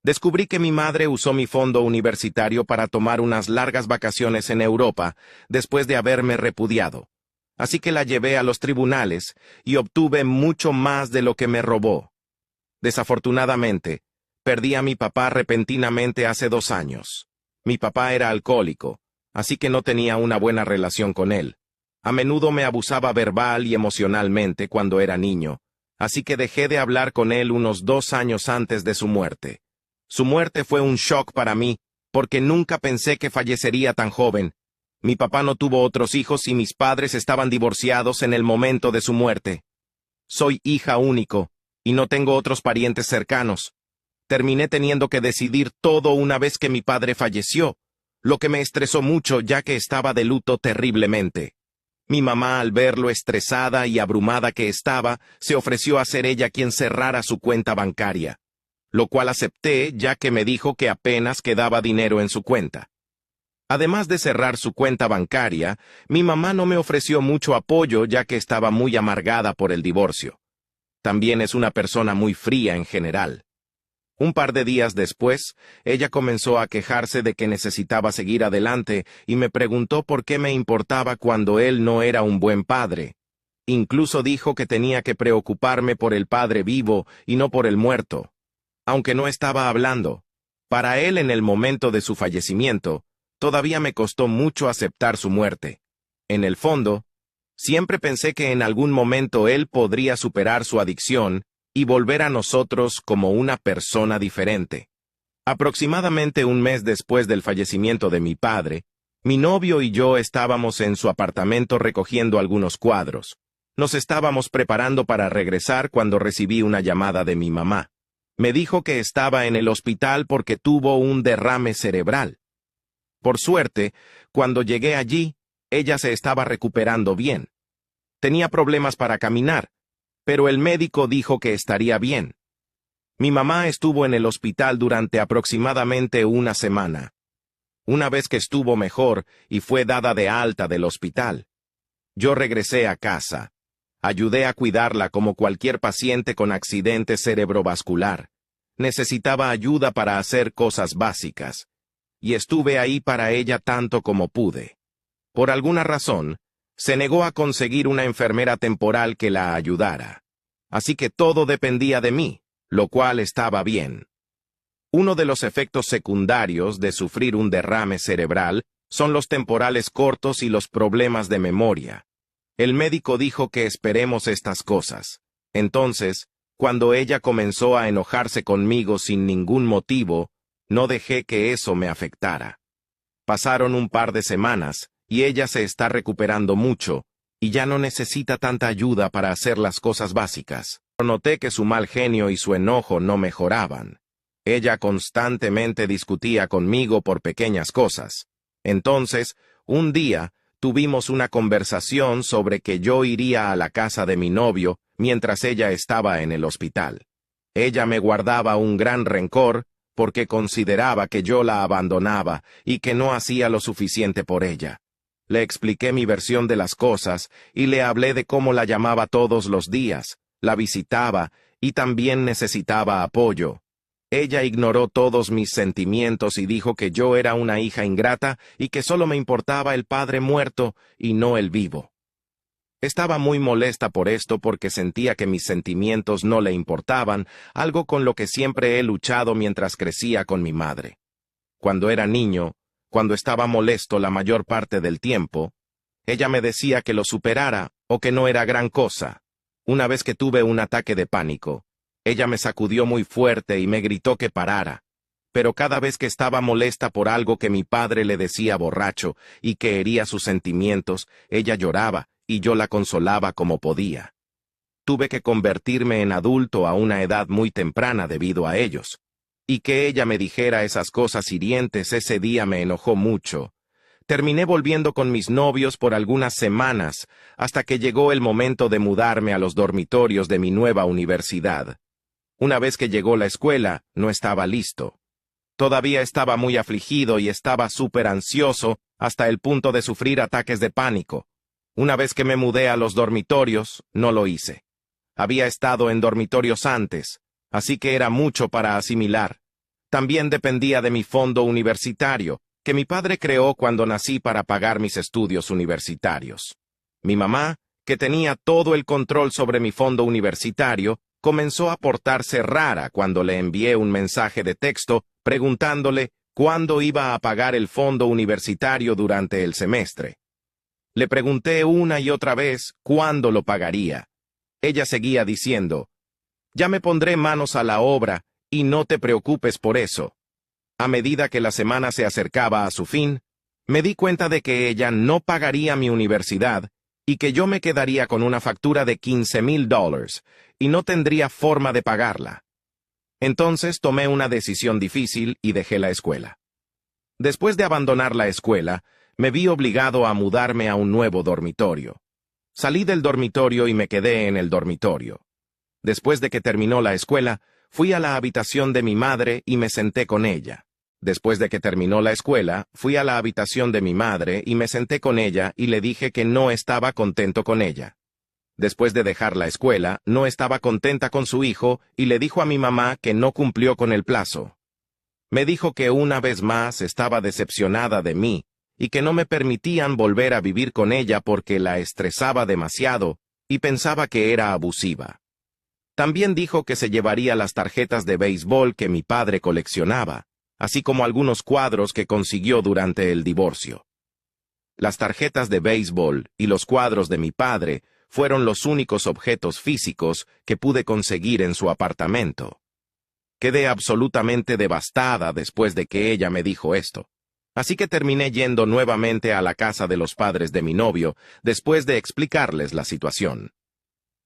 Descubrí que mi madre usó mi fondo universitario para tomar unas largas vacaciones en Europa después de haberme repudiado. Así que la llevé a los tribunales y obtuve mucho más de lo que me robó. Desafortunadamente, perdí a mi papá repentinamente hace 2 años. Mi papá era alcohólico, así que no tenía una buena relación con él. A menudo me abusaba verbal y emocionalmente cuando era niño, así que dejé de hablar con él unos 2 años antes de su muerte. Su muerte fue un shock para mí, porque nunca pensé que fallecería tan joven. Mi papá no tuvo otros hijos y mis padres estaban divorciados en el momento de su muerte. Soy hija único, y no tengo otros parientes cercanos. Terminé teniendo que decidir todo una vez que mi padre falleció, lo que me estresó mucho ya que estaba de luto terriblemente. Mi mamá, al ver lo estresada y abrumada que estaba, se ofreció a ser ella quien cerrara su cuenta bancaria, lo cual acepté ya que me dijo que apenas quedaba dinero en su cuenta. Además de cerrar su cuenta bancaria, mi mamá no me ofreció mucho apoyo ya que estaba muy amargada por el divorcio. También es una persona muy fría en general. Un par de días después, ella comenzó a quejarse de que necesitaba seguir adelante y me preguntó por qué me importaba cuando él no era un buen padre. Incluso dijo que tenía que preocuparme por el padre vivo y no por el muerto. Aunque no estaba hablando, para él en el momento de su fallecimiento, todavía me costó mucho aceptar su muerte. En el fondo, siempre pensé que en algún momento él podría superar su adicción y volver a nosotros como una persona diferente. Aproximadamente un mes después del fallecimiento de mi padre, mi novio y yo estábamos en su apartamento recogiendo algunos cuadros. Nos estábamos preparando para regresar cuando recibí una llamada de mi mamá. Me dijo que estaba en el hospital porque tuvo un derrame cerebral. Por suerte, cuando llegué allí, ella se estaba recuperando bien. Tenía problemas para caminar, pero el médico dijo que estaría bien. Mi mamá estuvo en el hospital durante aproximadamente una semana. Una vez que estuvo mejor y fue dada de alta del hospital, yo regresé a casa. Ayudé a cuidarla como cualquier paciente con accidente cerebrovascular. Necesitaba ayuda para hacer cosas básicas, y estuve ahí para ella tanto como pude. Por alguna razón, se negó a conseguir una enfermera temporal que la ayudara. Así que todo dependía de mí, lo cual estaba bien. Uno de los efectos secundarios de sufrir un derrame cerebral son los temporales cortos y los problemas de memoria. El médico dijo que esperemos estas cosas. Entonces, cuando ella comenzó a enojarse conmigo sin ningún motivo, no dejé que eso me afectara. Pasaron un par de semanas, y ella se está recuperando mucho, y ya no necesita tanta ayuda para hacer las cosas básicas. Noté que su mal genio y su enojo no mejoraban. Ella constantemente discutía conmigo por pequeñas cosas. Entonces, un día, tuvimos una conversación sobre que yo iría a la casa de mi novio mientras ella estaba en el hospital. Ella me guardaba un gran rencor porque consideraba que yo la abandonaba y que no hacía lo suficiente por ella. Le expliqué mi versión de las cosas y le hablé de cómo la llamaba todos los días, la visitaba y también necesitaba apoyo. Ella ignoró todos mis sentimientos y dijo que yo era una hija ingrata y que solo me importaba el padre muerto y no el vivo. Estaba muy molesta por esto porque sentía que mis sentimientos no le importaban, algo con lo que siempre he luchado mientras crecía con mi madre. Cuando era niño, cuando estaba molesto la mayor parte del tiempo, ella me decía que lo superara o que no era gran cosa. Una vez que tuve un ataque de pánico, ella me sacudió muy fuerte y me gritó que parara. Pero cada vez que estaba molesta por algo que mi padre le decía borracho y que hería sus sentimientos, ella lloraba y yo la consolaba como podía. Tuve que convertirme en adulto a una edad muy temprana debido a ellos. Y que ella me dijera esas cosas hirientes ese día me enojó mucho. Terminé volviendo con mis novios por algunas semanas, hasta que llegó el momento de mudarme a los dormitorios de mi nueva universidad. Una vez que llegó la escuela, no estaba listo. Todavía estaba muy afligido y estaba súper ansioso hasta el punto de sufrir ataques de pánico. Una vez que me mudé a los dormitorios, no lo hice. Había estado en dormitorios antes, así que era mucho para asimilar. También dependía de mi fondo universitario, que mi padre creó cuando nací para pagar mis estudios universitarios. Mi mamá, que tenía todo el control sobre mi fondo universitario, comenzó a portarse rara cuando le envié un mensaje de texto preguntándole cuándo iba a pagar el fondo universitario durante el semestre. Le pregunté una y otra vez cuándo lo pagaría. Ella seguía diciendo, «Ya me pondré manos a la obra y no te preocupes por eso». A medida que la semana se acercaba a su fin, me di cuenta de que ella no pagaría mi universidad y que yo me quedaría con una factura de $15,000 y no tendría forma de pagarla. Entonces tomé una decisión difícil y dejé la escuela. Después de abandonar la escuela, me vi obligado a mudarme a un nuevo dormitorio. Salí del dormitorio y me quedé en el dormitorio. Después de que terminó la escuela, fui a la habitación de mi madre y me senté con ella. Después de que terminó la escuela, fui a la habitación de mi madre y me senté con ella y le dije que no estaba contento con ella. Después de dejar la escuela, no estaba contenta con su hijo y le dijo a mi mamá que no cumplió con el plazo. Me dijo que una vez más estaba decepcionada de mí y que no me permitían volver a vivir con ella porque la estresaba demasiado y pensaba que era abusiva. También dijo que se llevaría las tarjetas de béisbol que mi padre coleccionaba, así como algunos cuadros que consiguió durante el divorcio. Las tarjetas de béisbol y los cuadros de mi padre fueron los únicos objetos físicos que pude conseguir en su apartamento. Quedé absolutamente devastada después de que ella me dijo esto, así que terminé yendo nuevamente a la casa de los padres de mi novio después de explicarles la situación.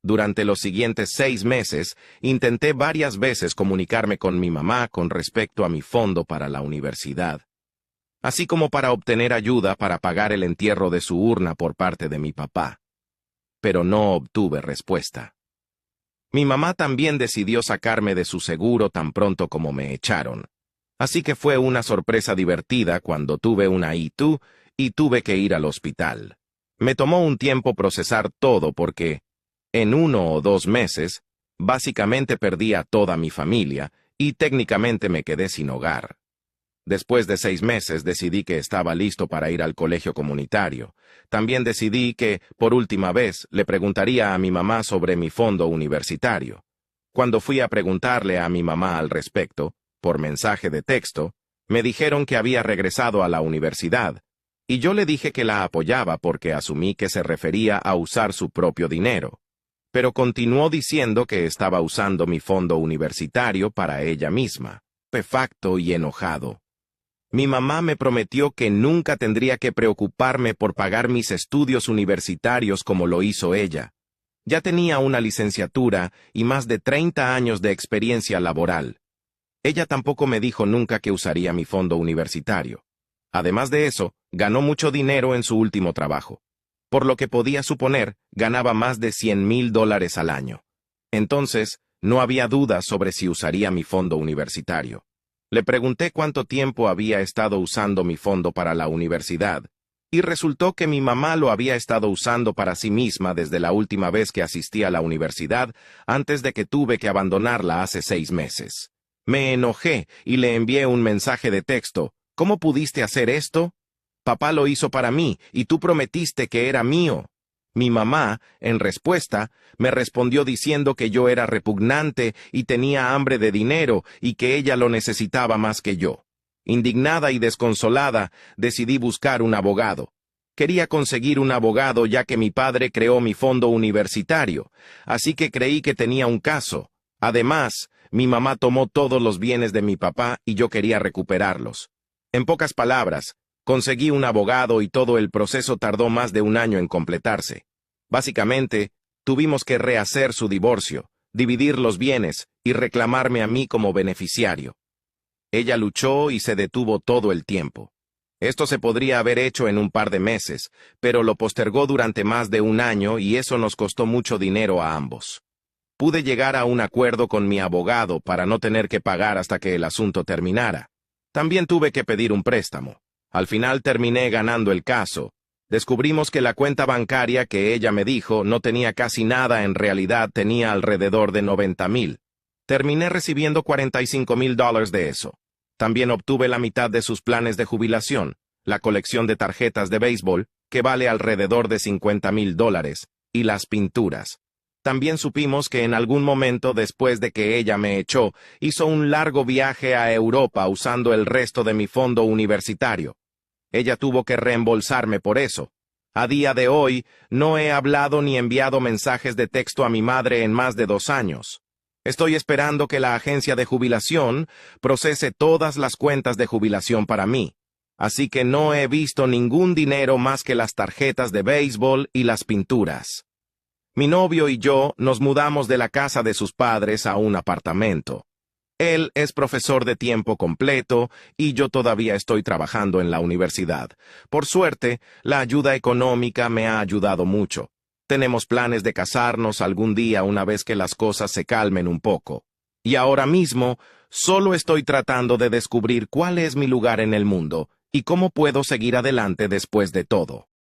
Durante los siguientes 6 meses, intenté varias veces comunicarme con mi mamá con respecto a mi fondo para la universidad, así como para obtener ayuda para pagar el entierro de su urna por parte de mi papá. Pero no obtuve respuesta. Mi mamá también decidió sacarme de su seguro tan pronto como me echaron, así que fue una sorpresa divertida cuando tuve una ITU y tuve que ir al hospital. Me tomó un tiempo procesar todo porque, en 1 o 2 meses, básicamente perdí a toda mi familia y técnicamente me quedé sin hogar. Después de 6 meses decidí que estaba listo para ir al colegio comunitario. También decidí que, por última vez, le preguntaría a mi mamá sobre mi fondo universitario. Cuando fui a preguntarle a mi mamá al respecto, por mensaje de texto, me dijeron que había regresado a la universidad, y yo le dije que la apoyaba porque asumí que se refería a usar su propio dinero. Pero continuó diciendo que estaba usando mi fondo universitario para ella misma, estupefacto y enojado. Mi mamá me prometió que nunca tendría que preocuparme por pagar mis estudios universitarios como lo hizo ella. Ya tenía una licenciatura y más de 30 años de experiencia laboral. Ella tampoco me dijo nunca que usaría mi fondo universitario. Además de eso, ganó mucho dinero en su último trabajo. Por lo que podía suponer, ganaba más de $100,000 al año. Entonces, no había duda sobre si usaría mi fondo universitario. Le pregunté cuánto tiempo había estado usando mi fondo para la universidad, y resultó que mi mamá lo había estado usando para sí misma desde la última vez que asistí a la universidad, antes de que tuve que abandonarla hace 6 meses. Me enojé y le envié un mensaje de texto. ¿Cómo pudiste hacer esto? Papá lo hizo para mí, y tú prometiste que era mío. Mi mamá, en respuesta, me respondió diciendo que yo era repugnante y tenía hambre de dinero y que ella lo necesitaba más que yo. Indignada y desconsolada, decidí buscar un abogado. Quería conseguir un abogado ya que mi padre creó mi fondo universitario, así que creí que tenía un caso. Además, mi mamá tomó todos los bienes de mi papá y yo quería recuperarlos. En pocas palabras, conseguí un abogado y todo el proceso tardó más de 1 año en completarse. Básicamente, tuvimos que rehacer su divorcio, dividir los bienes y reclamarme a mí como beneficiario. Ella luchó y se detuvo todo el tiempo. Esto se podría haber hecho en un par de meses, pero lo postergó durante más de 1 año y eso nos costó mucho dinero a ambos. Pude llegar a un acuerdo con mi abogado para no tener que pagar hasta que el asunto terminara. También tuve que pedir un préstamo. Al final terminé ganando el caso. Descubrimos que la cuenta bancaria que ella me dijo no tenía casi nada, en realidad tenía alrededor de $90,000. Terminé recibiendo $45,000 de eso. También obtuve la mitad de sus planes de jubilación, la colección de tarjetas de béisbol, que vale alrededor de $50,000, y las pinturas. También supimos que en algún momento después de que ella me echó, hizo un largo viaje a Europa usando el resto de mi fondo universitario. Ella tuvo que reembolsarme por eso. A día de hoy, no he hablado ni enviado mensajes de texto a mi madre en más de 2 años. Estoy esperando que la agencia de jubilación procese todas las cuentas de jubilación para mí. Así que no he visto ningún dinero más que las tarjetas de béisbol y las pinturas. Mi novio y yo nos mudamos de la casa de sus padres a un apartamento. Él es profesor de tiempo completo y yo todavía estoy trabajando en la universidad. Por suerte, la ayuda económica me ha ayudado mucho. Tenemos planes de casarnos algún día una vez que las cosas se calmen un poco. Y ahora mismo, solo estoy tratando de descubrir cuál es mi lugar en el mundo y cómo puedo seguir adelante después de todo.